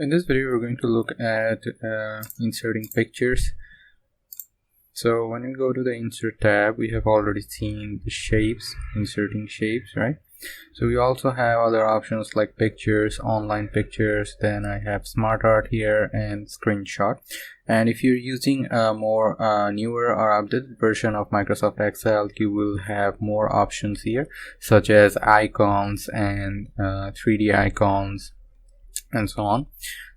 In this video, we're going to look at inserting pictures. So when we go to the Insert tab, we have already seen the shapes, inserting shapes, right? So we also have other options like pictures, online pictures, then I have Smart Art here and Screenshot. And if you're using a more newer or updated version of Microsoft Excel, you will have more options here, such as icons and 3D icons and so on.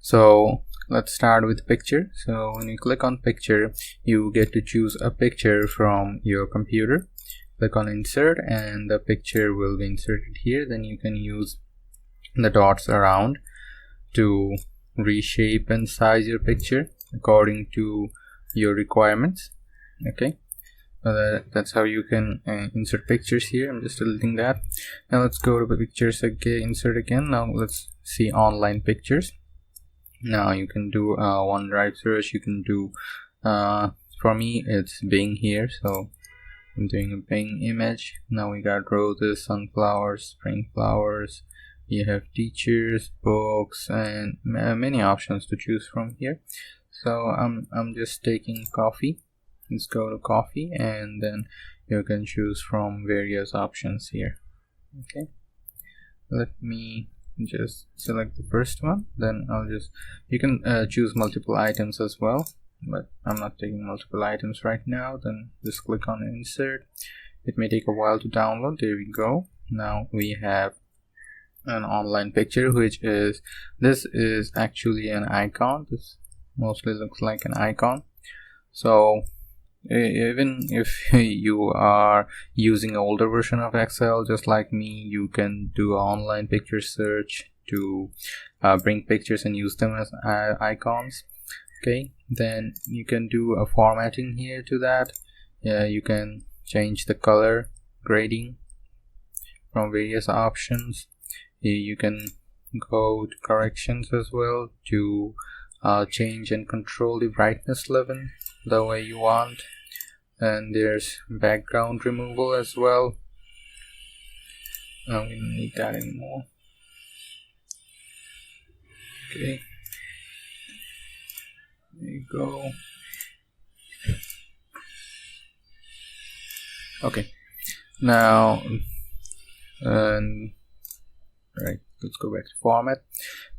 So let's start with picture. So when you click on picture, you get to choose a picture from your computer. Click on insert and the picture will be inserted here. Then you can use the dots around to reshape and size your picture according to your requirements. Okay, that's how you can insert pictures here. I'm just deleting that. Now let's go to the pictures again, insert again. Now let's see online pictures. Now you can do OneDrive search. You can do for me it's Bing here, so I'm doing a Bing image. Now we got roses, sunflowers, spring flowers. You have teachers, books, and many options to choose from here. So I'm just taking coffee. Let's go to coffee, and then you can choose from various options here. Okay, let me just select the first one. Then you can choose multiple items as well, but I'm not taking multiple items right now. Then just click on insert. It may take a while to download. There we go. Now we have an online picture, this is actually an icon. This mostly looks like an icon. So even if you are using an older version of Excel just like me, you can do an online picture search to bring pictures and use them as icons. Okay, then you can do a formatting here to that. You can change the color grading from various options. You can go to corrections as well to change and control the brightness level the way you want. And there's background removal as well. We don't need that anymore. Okay, there you go. Okay, now right, let's go back to format.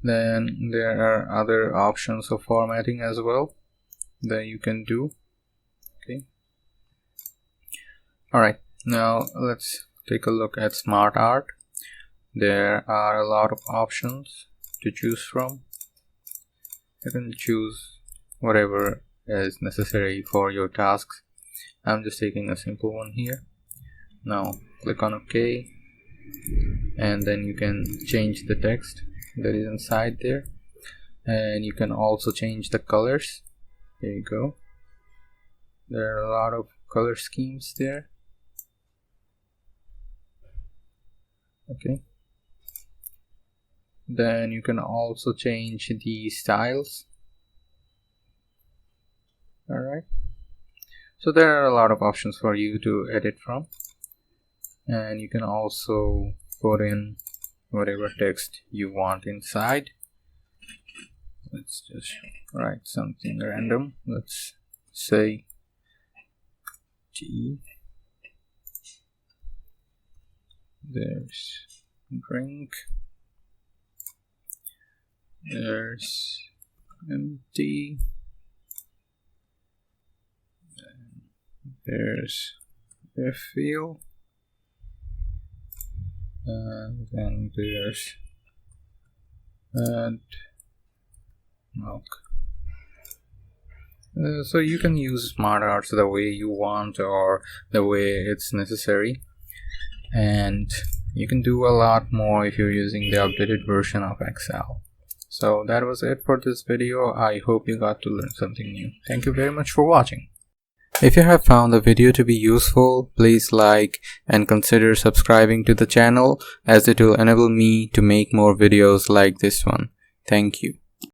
Then there are other options of formatting as well that you can do. Okay, alright, now let's take a look at Smart Art. There are a lot of options to choose from. You can choose whatever is necessary for your tasks. I'm just taking a simple one here. Now click on OK, and then you can change the text that is inside there, and you can also change the colors. There you go. There are a lot of color schemes there. Okay, then you can also change the styles. Alright, so there are a lot of options for you to edit from, and you can also put in whatever text you want inside. Let's just write something random. Let's say tea. There's drink. There's empty. There's refill. And then there's add milk. So you can use Smart Arts the way you want or the way it's necessary, and you can do a lot more if you're using the updated version of Excel. So that was it for this video. I hope you got to learn something new. Thank you very much for watching. If you have found the video to be useful, please like and consider subscribing to the channel, as it will enable me to make more videos like this one. Thank you.